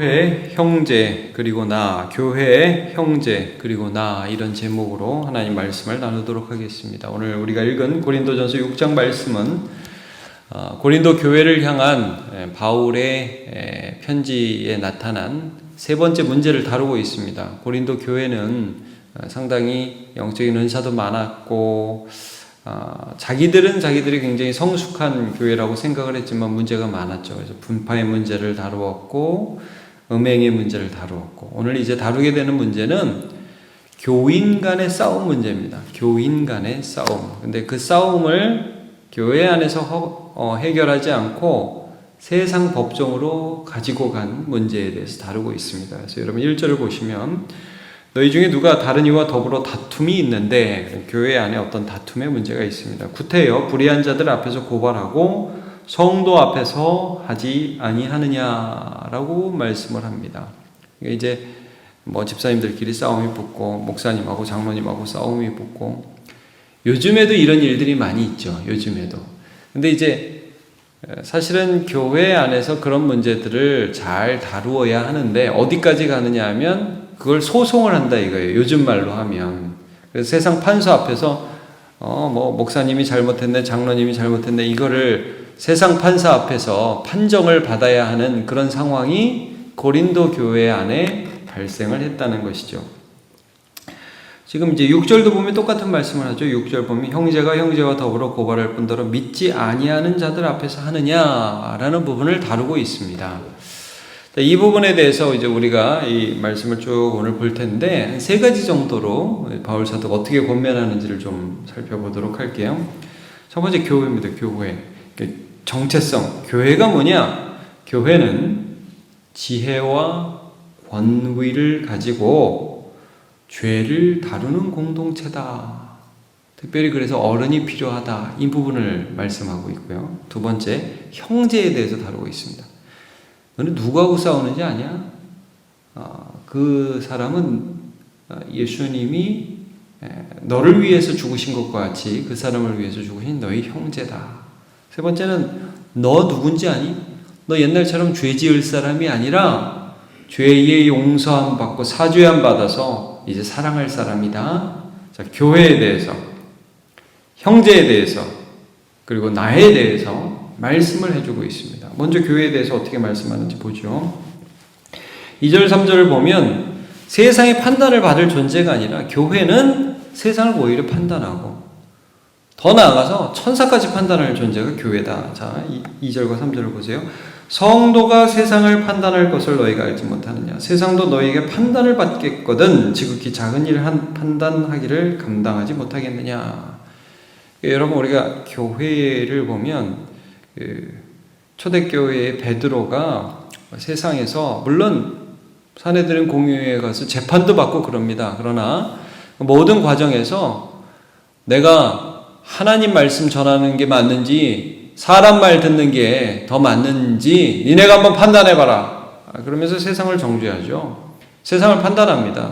교회의 형제 그리고 나, 교회의 형제 그리고 나, 이런 제목으로 하나님 말씀을 나누도록 하겠습니다. 오늘 우리가 읽은 고린도전서 6장 말씀은 고린도 교회를 향한 바울의 편지에 나타난 세 번째 문제를 다루고 있습니다. 고린도 교회는 상당히 영적인 은사도 많았고 자기들이 굉장히 성숙한 교회라고 생각을 했지만 문제가 많았죠. 그래서 분파의 문제를 다루었고 음행의 문제를 다루었고, 오늘 이제 다루게 되는 문제는 교인 간의 싸움 문제입니다. 교인 간의 싸움. 근데 그 싸움을 교회 안에서 해결하지 않고 세상 법정으로 가지고 간 문제에 대해서 다루고 있습니다. 그래서 여러분 1절을 보시면, 너희 중에 누가 다른 이와 더불어 다툼이 있는데, 교회 안에 어떤 다툼의 문제가 있습니다. 구태여 불의한 자들 앞에서 고발하고 성도 앞에서 하지 아니하느냐라고 말씀을 합니다. 이제 집사님들끼리 싸움이 붙고 목사님하고 장로님하고 싸움이 붙고, 요즘에도 이런 일들이 많이 있죠. 요즘에도. 근데 이제 사실은 교회 안에서 그런 문제들을 잘 다루어야 하는데 어디까지 가느냐 하면 그걸 소송을 한다 이거예요. 요즘 말로 하면. 그래서 세상 판사 앞에서 목사님이 잘못했네, 장로님이 잘못했네, 이거를 세상 판사 앞에서 판정을 받아야 하는 그런 상황이 고린도 교회 안에 발생을 했다는 것이죠. 지금 이제 6절도 보면 똑같은 말씀을 하죠. 6절 보면 형제가 형제와 더불어 고발할 뿐더러 믿지 아니하는 자들 앞에서 하느냐라는 부분을 다루고 있습니다. 이 부분에 대해서 이제 우리가 이 말씀을 쭉 오늘 볼 텐데, 한 세 가지 정도로 바울 사도가 어떻게 권면하는지를 좀 살펴보도록 할게요. 첫 번째, 교회입니다. 교회. 정체성. 교회가 뭐냐? 교회는 지혜와 권위를 가지고 죄를 다루는 공동체다. 특별히 그래서 어른이 필요하다. 이 부분을 말씀하고 있고요. 두 번째, 형제에 대해서 다루고 있습니다. 너는 누구하고 싸우는지 아냐? 그 사람은 예수님이 너를 위해서 죽으신 것과 같이 그 사람을 위해서 죽으신 너의 형제다. 세 번째는, 너 누군지 아니? 너 옛날처럼 죄 지을 사람이 아니라 죄의 용서함 받고 사죄함 받아서 이제 사랑할 사람이다. 자, 교회에 대해서, 형제에 대해서, 그리고 나에 대해서 말씀을 해주고 있습니다. 먼저 교회에 대해서 어떻게 말씀하는지 보죠. 2절 3절을 보면 세상의 판단을 받을 존재가 아니라 교회는 세상을 오히려 판단하고, 더 나아가서 천사까지 판단할 존재가 교회다. 자, 2절과 3절을 보세요. 성도가 세상을 판단할 것을 너희가 알지 못하느냐? 세상도 너희에게 판단을 받겠거든 지극히 작은 일을 판단하기를 감당하지 못하겠느냐? 여러분, 우리가 교회를 보면 초대교회의 베드로가 세상에서, 물론 사내들은 공회에 가서 재판도 받고 그럽니다. 그러나 모든 과정에서 내가 하나님 말씀 전하는 게 맞는지 사람 말 듣는 게 더 맞는지 니네가 한번 판단해봐라. 그러면서 세상을 정죄하죠. 세상을 판단합니다.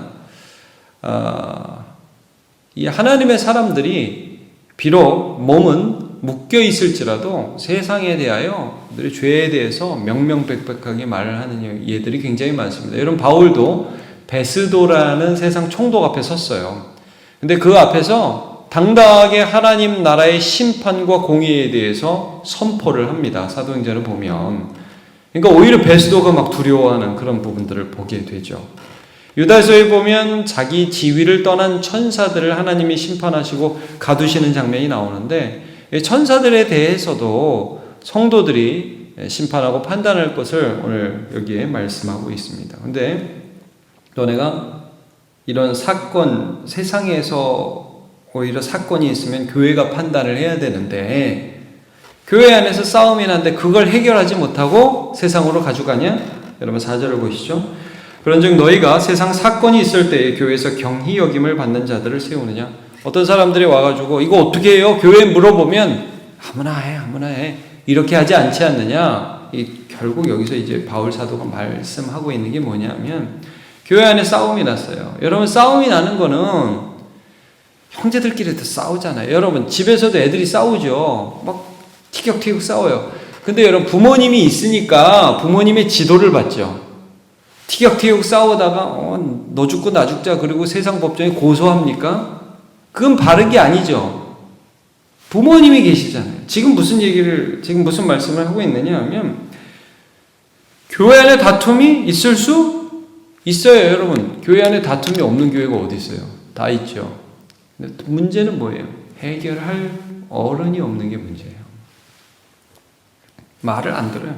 이 하나님의 사람들이 비록 몸은 묶여 있을지라도 세상에 대하여 그들의 죄에 대해서 명명백백하게 말을 하는 예들이 굉장히 많습니다. 여러분, 바울도 베스도라는 세상 총독 앞에 섰어요. 근데 그 앞에서 당당하게 하나님 나라의 심판과 공의에 대해서 선포를 합니다. 사도행전을 보면. 그러니까 오히려 베스도가 막 두려워하는 그런 부분들을 보게 되죠. 유다서에 보면 자기 지위를 떠난 천사들을 하나님이 심판하시고 가두시는 장면이 나오는데, 천사들에 대해서도 성도들이 심판하고 판단할 것을 오늘 여기에 말씀하고 있습니다. 근데 또 내가 이런 사건, 세상에서 오히려 사건이 있으면 교회가 판단을 해야 되는데, 교회 안에서 싸움이 나는데 그걸 해결하지 못하고 세상으로 가져가냐? 여러분 4절을 보시죠. 그런즉 너희가 세상 사건이 있을 때에 교회에서 경히 여김을 받는 자들을 세우느냐? 어떤 사람들이 와가지고 이거 어떻게 해요? 교회에 물어보면 아무나 해 이렇게 하지 않지 않느냐? 결국 여기서 이제 바울 사도가 말씀하고 있는 게 뭐냐면, 교회 안에 싸움이 났어요. 여러분, 싸움이 나는 거는 형제들끼리도 싸우잖아요. 여러분, 집에서도 애들이 싸우죠. 막 티격태격 싸워요. 근데 여러분, 부모님이 있으니까 부모님의 지도를 받죠. 티격태격 싸우다가 너 죽고 나 죽자 그리고 세상 법정에 고소합니까? 그건 바른 게 아니죠. 부모님이 계시잖아요. 지금 무슨 말씀을 하고 있느냐 하면 교회 안에 다툼이 있을 수 있어요, 여러분. 교회 안에 다툼이 없는 교회가 어디 있어요? 다 있죠. 근데 문제는 뭐예요? 해결할 어른이 없는 게 문제예요. 말을 안 들어요.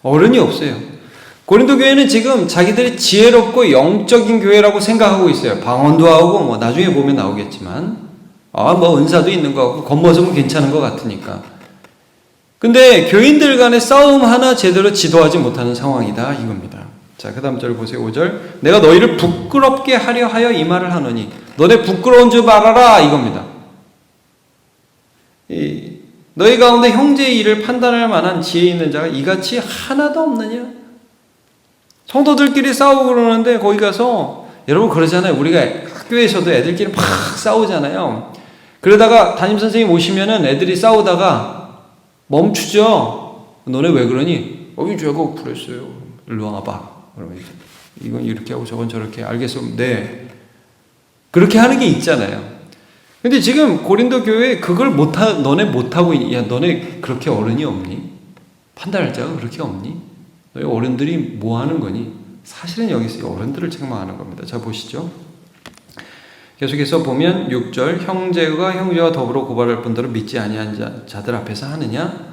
어른이 없어요. 고린도 교회는 지금 자기들이 지혜롭고 영적인 교회라고 생각하고 있어요. 방언도 하고 나중에 보면 나오겠지만 은사도 있는 거 같고 겉모습은 괜찮은 것 같으니까. 근데 교인들 간의 싸움 하나 제대로 지도하지 못하는 상황이다 이겁니다. 자, 그 다음 절 보세요. 5절. 내가 너희를 부끄럽게 하려 하여 이 말을 하노니 너네 부끄러운 줄 알아라 이겁니다. 너희 가운데 형제의 일을 판단할 만한 지혜 있는 자가 이같이 하나도 없느냐? 성도들끼리 싸우고 그러는데 거기 가서 여러분 그러잖아요. 우리가 학교에서도 애들끼리 막 싸우잖아요. 그러다가 담임선생님 오시면은 애들이 싸우다가 멈추죠. 너네 왜 그러니? 제가 그랬어요. 일로 와봐. 그러면 이건 이렇게 하고 저건 저렇게. 알겠어. 네. 그렇게 하는 게 있잖아요. 근데 지금 고린도 교회에 그걸 너네 못하고 있니? 야, 너네 그렇게 어른이 없니? 판단할 자가 그렇게 없니? 너희 어른들이 뭐 하는 거니? 사실은 여기서 어른들을 책망하는 겁니다. 자, 보시죠. 계속해서 보면 6절. 형제가 형제와 더불어 고발할 뿐더러 믿지 아니한 자들 앞에서 하느냐?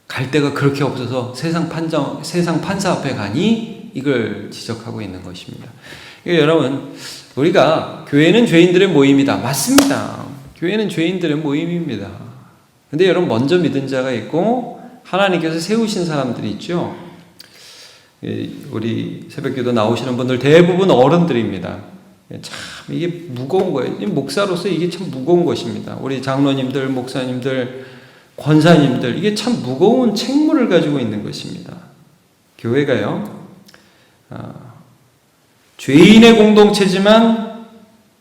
갈 데가 그렇게 없어서 세상 판사 앞에 가니? 이걸 지적하고 있는 것입니다. 여러분, 우리가 교회는 죄인들의 모임이다. 맞습니다. 교회는 죄인들의 모임입니다. 근데 여러분 먼저 믿은 자가 있고 하나님께서 세우신 사람들이 있죠. 우리 새벽기도 나오시는 분들 대부분 어른들입니다. 참 이게 무거운 거예요. 목사로서 이게 참 무거운 것입니다. 우리 장로님들, 목사님들, 권사님들 이게 참 무거운 책무를 가지고 있는 것입니다. 교회가요. 죄인의 공동체지만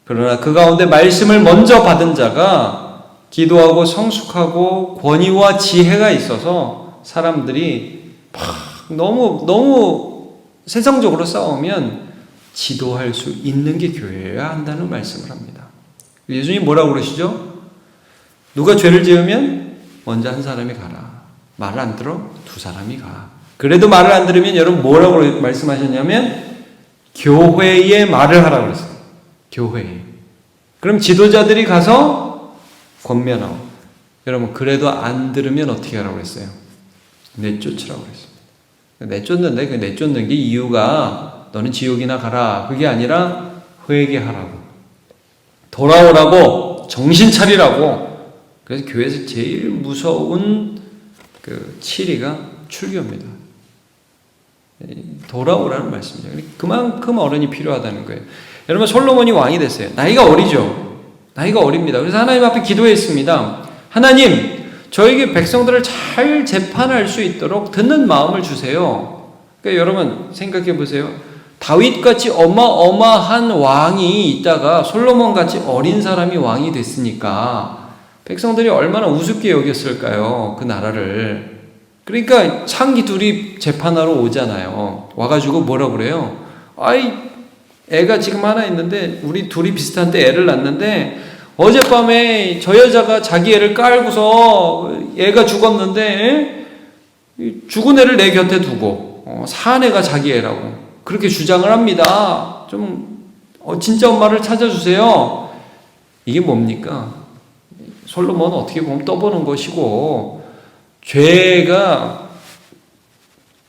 그러나 그 가운데 말씀을 먼저 받은 자가 기도하고 성숙하고 권위와 지혜가 있어서 사람들이 너무 세상적으로 싸우면 지도할 수 있는 게 교회여야 한다는 말씀을 합니다. 예수님이 뭐라고 그러시죠? 누가 죄를 지으면 먼저 한 사람이 가라. 말을 안 들어? 두 사람이 가. 그래도 말을 안 들으면 여러분 뭐라고 말씀하셨냐면 교회에 말을 하라고 그랬어요. 교회에. 그럼 지도자들이 가서 권면하고. 여러분 그래도 안 들으면 어떻게 하라고 그랬어요? 내쫓으라고 그랬습니다. 내쫓는데 그 내쫓는 게 이유가 너는 지옥이나 가라. 그게 아니라 회개하라고. 돌아오라고. 정신 차리라고. 그래서 교회에서 제일 무서운 그 치리가 출교입니다. 돌아오라는 말씀이죠. 그만큼 어른이 필요하다는 거예요. 여러분 솔로몬이 왕이 됐어요. 나이가 어리죠. 나이가 어립니다. 그래서 하나님 앞에 기도했습니다. 하나님, 저에게 백성들을 잘 재판할 수 있도록 듣는 마음을 주세요. 그러니까 여러분 생각해 보세요. 다윗같이 어마어마한 왕이 있다가 솔로몬같이 어린 사람이 왕이 됐으니까 백성들이 얼마나 우습게 여겼을까요? 그 나라를. 그러니까 창기 둘이 재판하러 오잖아요. 와가지고 뭐라 그래요? 애가 지금 하나 있는데 우리 둘이 비슷한데 애를 낳는데 어젯밤에 저 여자가 자기 애를 깔고서 애가 죽었는데 죽은 애를 내 곁에 두고 산 애가 자기 애라고 그렇게 주장을 합니다. 좀 진짜 엄마를 찾아주세요. 이게 뭡니까? 솔로몬은 어떻게 보면 떠보는 것이고 죄가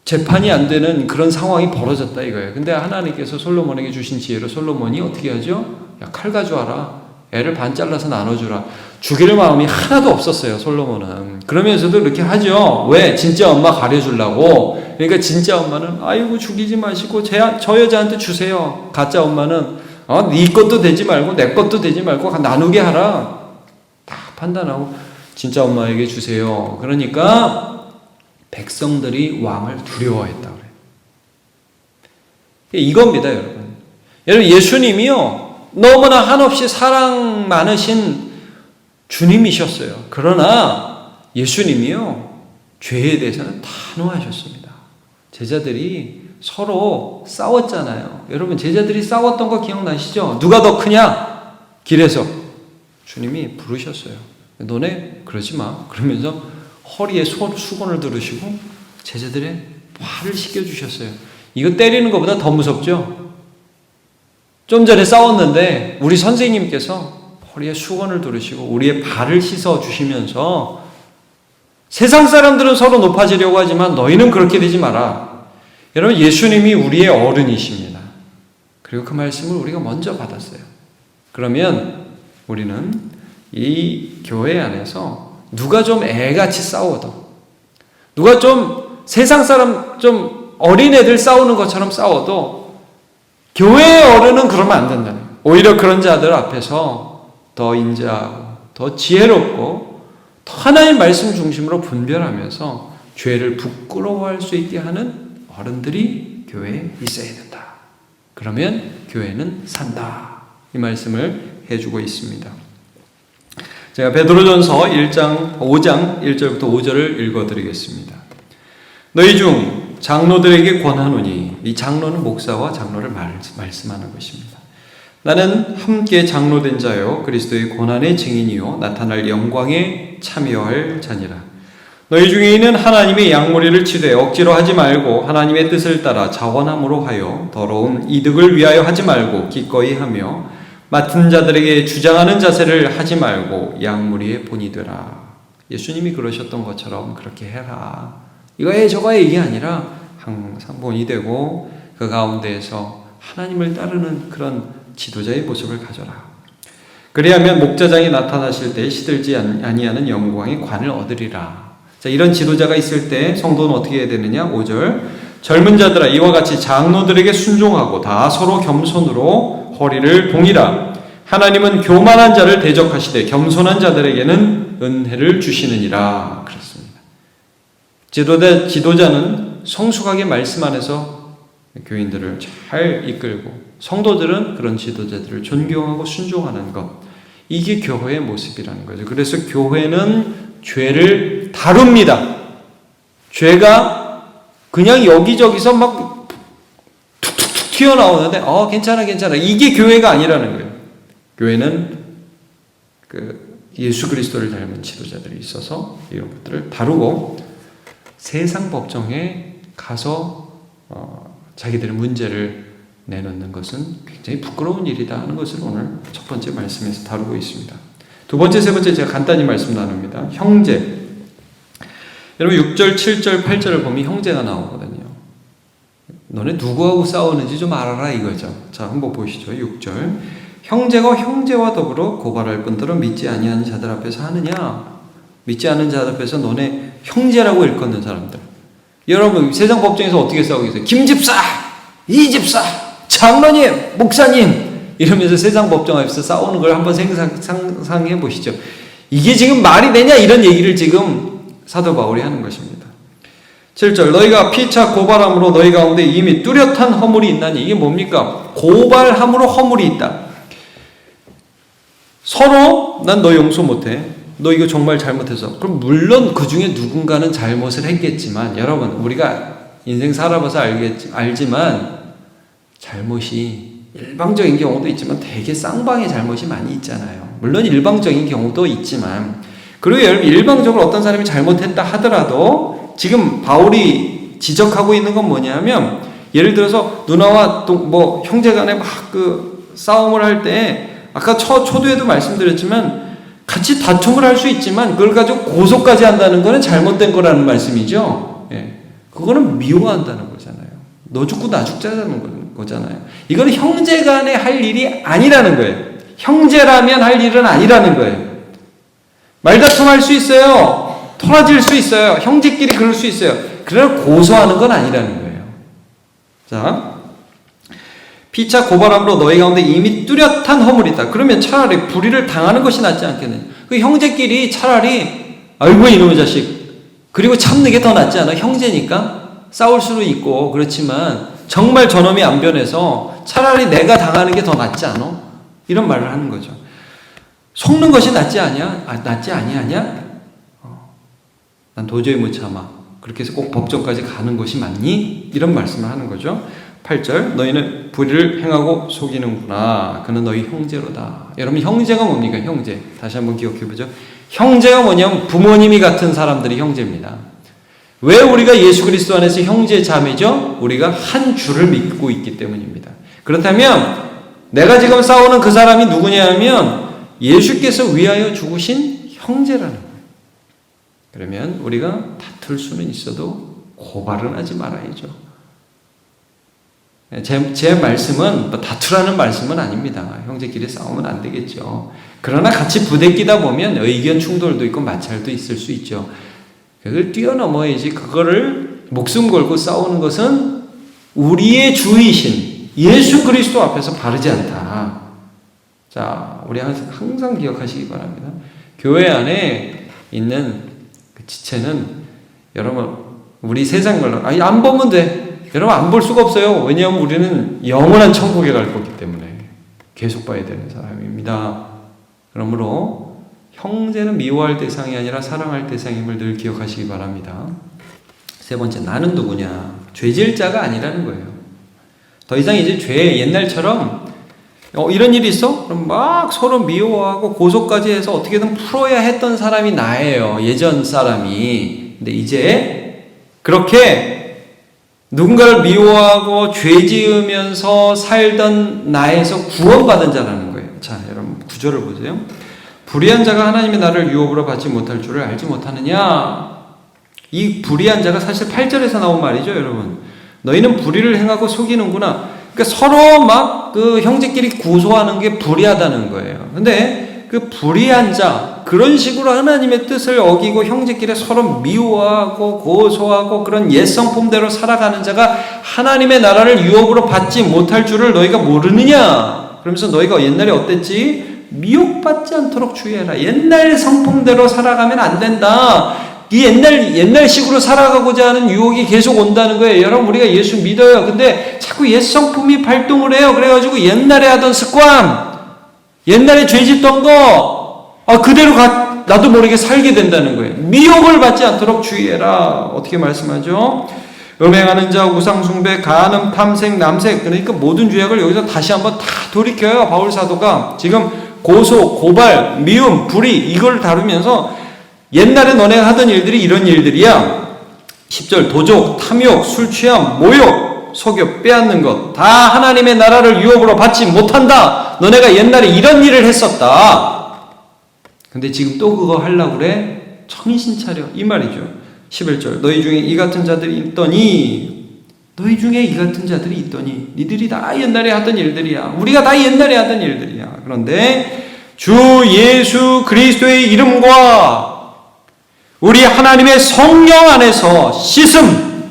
재판이 안 되는 그런 상황이 벌어졌다 이거예요. 근데 하나님께서 솔로몬에게 주신 지혜로 솔로몬이 어떻게 하죠? 야, 칼 가져와라. 애를 반 잘라서 나눠주라. 죽일 마음이 하나도 없었어요, 솔로몬은. 그러면서도 이렇게 하죠. 왜? 진짜 엄마 가려주려고. 그러니까 진짜 엄마는 아이고 죽이지 마시고 저 여자한테 주세요. 가짜 엄마는 네 것도 되지 말고 내 것도 되지 말고 나누게 하라. 다 판단하고 진짜 엄마에게 주세요. 그러니까 백성들이 왕을 두려워했다 그래요. 이겁니다, 여러분. 여러분 예수님이요 너무나 한없이 사랑 많으신 주님이셨어요. 그러나 예수님이요 죄에 대해서는 단호하셨습니다. 제자들이 서로 싸웠잖아요. 여러분 제자들이 싸웠던 거 기억나시죠? 누가 더 크냐? 길에서 주님이 부르셨어요. 너네 그러지 마. 그러면서 허리에 수건을 두르시고 제자들의 발을 씻겨주셨어요. 이거 때리는 것보다 더 무섭죠? 좀 전에 싸웠는데 우리 선생님께서 허리에 수건을 두르시고 우리의 발을 씻어주시면서 세상 사람들은 서로 높아지려고 하지만 너희는 그렇게 되지 마라. 여러분 예수님이 우리의 어른이십니다. 그리고 그 말씀을 우리가 먼저 받았어요. 그러면 우리는 이 교회 안에서 누가 좀 애같이 싸워도 누가 좀 세상 사람 좀 어린애들 싸우는 것처럼 싸워도 교회의 어른은 그러면 안 된다는 거예요. 오히려 그런 자들 앞에서 더 인자하고 더 지혜롭고 더 하나님 말씀 중심으로 분별하면서 죄를 부끄러워할 수 있게 하는 어른들이 교회에 있어야 된다. 그러면 교회는 산다. 이 말씀을 해주고 있습니다. 제가 베드로전서 5장 1절부터 5절을 읽어드리겠습니다. 너희 중 장로들에게 권하노니, 이 장로는 목사와 장로를 말씀하는 것입니다. 나는 함께 장로된 자요 그리스도의 고난의 증인이요 나타날 영광에 참여할 자니라. 너희 중에 있는 하나님의 양무리를 치되 억지로 하지 말고 하나님의 뜻을 따라 자원함으로 하여 더러운 이득을 위하여 하지 말고 기꺼이 하며 맡은 자들에게 주장하는 자세를 하지 말고 양무리의 본이 되라. 예수님이 그러셨던 것처럼 그렇게 해라. 이거에 저거에 이게 아니라 항상 본이 되고 그 가운데에서 하나님을 따르는 그런 지도자의 모습을 가져라. 그리하면 목자장이 나타나실 때 시들지 아니하는 영광의 관을 얻으리라. 자, 이런 지도자가 있을 때 성도는 어떻게 해야 되느냐? 5절 젊은 자들아 이와 같이 장로들에게 순종하고 다 서로 겸손으로 허리를 동이라. 하나님은 교만한 자를 대적하시되 겸손한 자들에게는 은혜를 주시느니라. 그렇습니다. 지도자는 성숙하게 말씀 안에서 교인들을 잘 이끌고 성도들은 그런 지도자들을 존경하고 순종하는 것, 이게 교회의 모습이라는 거죠. 그래서 교회는 죄를 다룹니다. 죄가 그냥 여기저기서 막 툭툭툭 튀어나오는데 괜찮아 이게 교회가 아니라는 거예요. 교회는 예수 그리스도를 닮은 지도자들이 있어서 이런 것들을 다루고 세상 법정에 가서 자기들의 문제를 내놓는 것은 굉장히 부끄러운 일이다 하는 것을 오늘 첫 번째 말씀에서 다루고 있습니다. 두 번째, 세 번째 제가 간단히 말씀 나눕니다. 형제. 여러분 6절, 7절, 8절을 보면 형제가 나오거든요. 너네 누구하고 싸우는지 좀 알아라 이거죠. 자, 한번 보시죠. 6절. 형제가 형제와 더불어 고발할 뿐더러 믿지 아니하는 자들 앞에서 하느냐? 믿지 않는 자들 앞에서 너네 형제라고 일컫는 사람들. 여러분 세상 법정에서 어떻게 싸우고 있어요? 김집사, 이집사, 장로님, 목사님 이러면서 세상 법정 앞에서 싸우는 걸 한번 상상해 보시죠. 이게 지금 말이 되냐 이런 얘기를 지금 사도 바울이 하는 것입니다. 7절 너희가 피차 고발함으로 너희 가운데 이미 뚜렷한 허물이 있나니. 이게 뭡니까? 고발함으로 허물이 있다. 서로 난 너 용서 못해. 너 이거 정말 잘못했어. 그럼 물론 그 중에 누군가는 잘못을 했겠지만 여러분 우리가 인생 살아봐서 알지만 잘못이 일방적인 경우도 있지만 되게 쌍방의 잘못이 많이 있잖아요. 물론 일방적인 경우도 있지만 그리고 여러분 일방적으로 어떤 사람이 잘못했다 하더라도 지금 바울이 지적하고 있는 건 뭐냐면 예를 들어서 누나와 또 형제간에 막 싸움을 할 때 아까 초두에도 말씀드렸지만 같이 다툼을 할 수 있지만 그걸 가지고 고소까지 한다는 거는 잘못된 거라는 말씀이죠. 예. 그거는 미워한다는 거잖아요. 너 죽고 나 죽자는 거잖아요. 이거는 형제 간에 할 일이 아니라는 거예요. 형제라면 할 일은 아니라는 거예요. 말다툼할 수 있어요. 토라질 수 있어요. 형제끼리 그럴 수 있어요. 그러나 고소하는 건 아니라는 거예요. 자, 피차 고발함으로 너희 가운데 이미 뚜렷한 허물이 있다. 그러면 차라리 불의를 당하는 것이 낫지 않겠느냐. 그 형제끼리 차라리 아이고 이놈의 자식 그리고 참는 게 더 낫지 않아? 형제니까 싸울 수도 있고 그렇지만 정말 저놈이 안 변해서 차라리 내가 당하는 게 더 낫지 않아? 이런 말을 하는 거죠. 속는 것이 낫지 아니야? 낫지 아니하냐? 난 도저히 못 참아. 그렇게 해서 꼭 법정까지 가는 것이 맞니? 이런 말씀을 하는 거죠. 8절 너희는 불의를 행하고 속이는구나. 그는 너희 형제로다. 여러분 형제가 뭡니까? 형제. 다시 한번 기억해보죠. 형제가 뭐냐면 부모님이 같은 사람들이 형제입니다. 왜 우리가 예수 그리스도 안에서 형제 자매죠? 우리가 한 주를 믿고 있기 때문입니다. 그렇다면 내가 지금 싸우는 그 사람이 누구냐 하면 예수께서 위하여 죽으신 형제라는 거예요. 그러면 우리가 다툴 수는 있어도 고발은 하지 말아야죠. 제 말씀은 다투라는 말씀은 아닙니다. 형제끼리 싸우면 안 되겠죠. 그러나 같이 부대끼다 보면 의견 충돌도 있고 마찰도 있을 수 있죠. 그걸 뛰어넘어야지. 그거를 목숨 걸고 싸우는 것은 우리의 주이신 예수 그리스도 앞에서 바르지 않다. 자, 우리 항상 기억하시기 바랍니다. 교회 안에 있는 그 지체는 여러분 우리 세상 걸로 안 보면 돼. 여러분 안 볼 수가 없어요. 왜냐하면 우리는 영원한 천국에 갈 거기 때문에 계속 봐야 되는 사람입니다. 그러므로 형제는 미워할 대상이 아니라 사랑할 대상임을 늘 기억하시기 바랍니다. 세 번째, 나는 누구냐? 죄질 자가 아니라는 거예요. 더 이상 이제 죄 옛날처럼 이런 일이 있어? 그럼 막 서로 미워하고 고소까지 해서 어떻게든 풀어야 했던 사람이 나예요. 예전 사람이. 근데 이제 그렇게 누군가를 미워하고 죄 지으면서 살던 나에서 구원받은 자라는 거예요. 자, 여러분 구절을 보세요. 불의한 자가 하나님의 나를 유업으로 받지 못할 줄을 알지 못하느냐? 이 불의한 자가 사실 8절에서 나온 말이죠, 여러분. 너희는 불의를 행하고 속이는구나. 그러니까 서로 막 그 형제끼리 고소하는 게 불의하다는 거예요. 근데 그 불의한 자, 그런 식으로 하나님의 뜻을 어기고 형제끼리 서로 미워하고 고소하고 그런 옛 성품대로 살아가는 자가 하나님의 나라를 유업으로 받지 못할 줄을 너희가 모르느냐? 그러면서 너희가 옛날에 어땠지? 미혹받지 않도록 주의해라. 옛날 성품대로 살아가면 안 된다. 이 옛날식으로 살아가고자 하는 유혹이 계속 온다는 거예요. 여러분, 우리가 예수 믿어요. 근데 자꾸 옛 성품이 발동을 해요. 그래가지고 옛날에 하던 습관, 옛날에 죄 짓던 거, 그대로 나도 모르게 살게 된다는 거예요. 미혹을 받지 않도록 주의해라. 어떻게 말씀하죠? 음행하는 자, 우상숭배, 간음, 탐색, 남색. 그러니까 모든 죄악을 여기서 다시 한번 다 돌이켜요. 바울 사도가. 지금 고소, 고발, 미움, 불의, 이걸 다루면서 옛날에 너네가 하던 일들이 이런 일들이야. 10절 도적, 탐욕, 술 취함, 모욕, 속여, 빼앗는 것 다 하나님의 나라를 유업으로 받지 못한다. 너네가 옛날에 이런 일을 했었다. 근데 지금 또 그거 하려고 그래? 정신 차려. 이 말이죠. 11절 너희 중에 이 같은 자들이 있더니 니들이 다 옛날에 하던 일들이야. 우리가 다 옛날에 하던 일들이야. 그런데 주 예수 그리스도의 이름과 우리 하나님의 성령 안에서 씻음,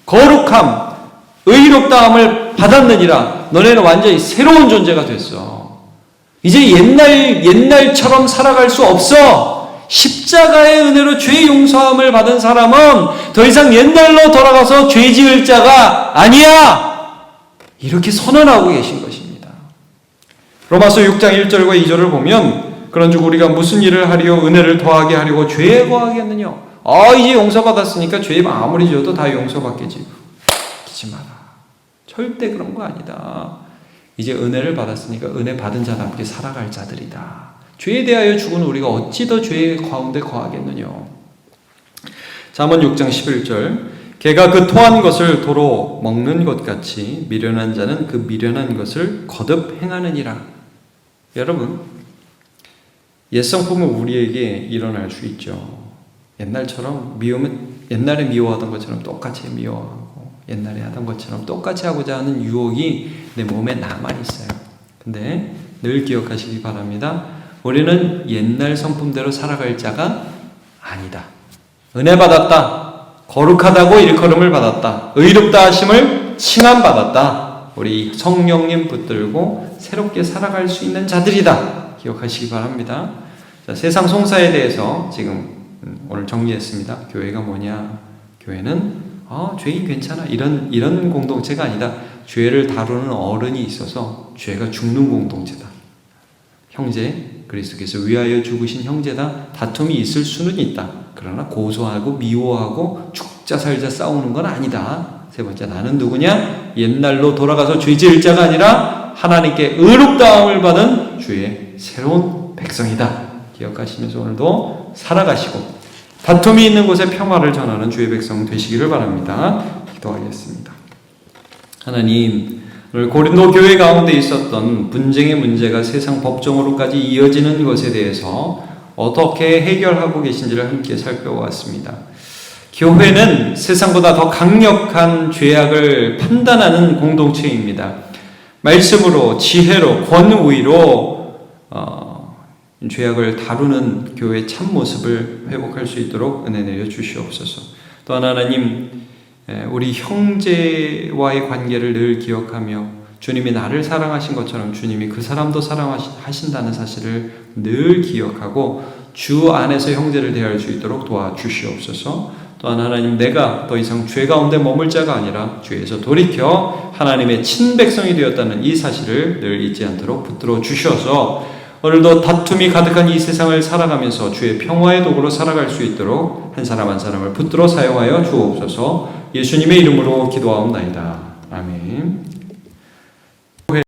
거룩함, 의롭다함을 받았느니라. 너네는 완전히 새로운 존재가 됐어. 이제 옛날처럼 살아갈 수 없어. 십자가의 은혜로 죄 용서함을 받은 사람은 더 이상 옛날로 돌아가서 죄 지을 자가 아니야. 이렇게 선언하고 계신 것입니다. 로마서 6장 1절과 2절을 보면 그런즉 우리가 무슨 일을 하리요 은혜를 더하게 하려고 죄에 거하겠느냐. 이제 용서받았으니까 죄 아무리 져도 다 용서받겠지. 하지 마라. 절대 그런 거 아니다. 이제 은혜를 받았으니까 은혜 받은 자답게 살아갈 자들이다. 죄에 대하여 죽은 우리가 어찌 더 죄의 가운데 거하겠느냐. 잠언 6장 11절 개가 그 토한 것을 도로 먹는 것 같이 미련한 자는 그 미련한 것을 거듭 행하느니라. 여러분, 옛 성품은 우리에게 일어날 수 있죠. 옛날처럼 옛날에 미워하던 것처럼 똑같이 미워하고 옛날에 하던 것처럼 똑같이 하고자 하는 유혹이 내 몸에 남아있어요. 근데 늘 기억하시기 바랍니다. 우리는 옛날 성품대로 살아갈 자가 아니다. 은혜 받았다. 거룩하다고 일컬음을 받았다. 의롭다 하심을 칭함받았다. 우리 성령님 붙들고 새롭게 살아갈 수 있는 자들이다. 기억하시기 바랍니다. 자, 세상 송사에 대해서 지금 오늘 정리했습니다. 교회가 뭐냐? 교회는 죄인 괜찮아. 이런 공동체가 아니다. 죄를 다루는 어른이 있어서 죄가 죽는 공동체다. 형제, 그리스도께서 위하여 죽으신 형제다. 다툼이 있을 수는 있다. 그러나 고소하고 미워하고 죽자 살자 싸우는 건 아니다. 세 번째, 나는 누구냐? 옛날로 돌아가서 죄 지을 자가 아니라 하나님께 의롭다함을 받은 주의 새로운 백성이다. 기억하시면서 오늘도 살아가시고 다툼이 있는 곳에 평화를 전하는 주의 백성 되시기를 바랍니다. 기도하겠습니다. 하나님, 오늘 고린도 교회 가운데 있었던 분쟁의 문제가 세상 법정으로까지 이어지는 것에 대해서 어떻게 해결하고 계신지를 함께 살펴보았습니다. 교회는 세상보다 더 강력한 죄악을 판단하는 공동체입니다. 말씀으로, 지혜로, 권위로 죄악을 다루는 교회의 참모습을 회복할 수 있도록 은혜 내려 주시옵소서. 또한 하나님, 우리 형제와의 관계를 늘 기억하며 주님이 나를 사랑하신 것처럼 주님이 그 사람도 사랑하신다는 사실을 늘 기억하고 주 안에서 형제를 대할 수 있도록 도와주시옵소서. 또한 하나님, 내가 더 이상 죄 가운데 머물 자가 아니라 죄에서 돌이켜 하나님의 친백성이 되었다는 이 사실을 늘 잊지 않도록 붙들어 주셔서 오늘도 다툼이 가득한 이 세상을 살아가면서 주의 평화의 도구로 살아갈 수 있도록 한 사람 한 사람을 붙들어 사용하여 주옵소서. 예수님의 이름으로 기도하옵나이다. 아멘.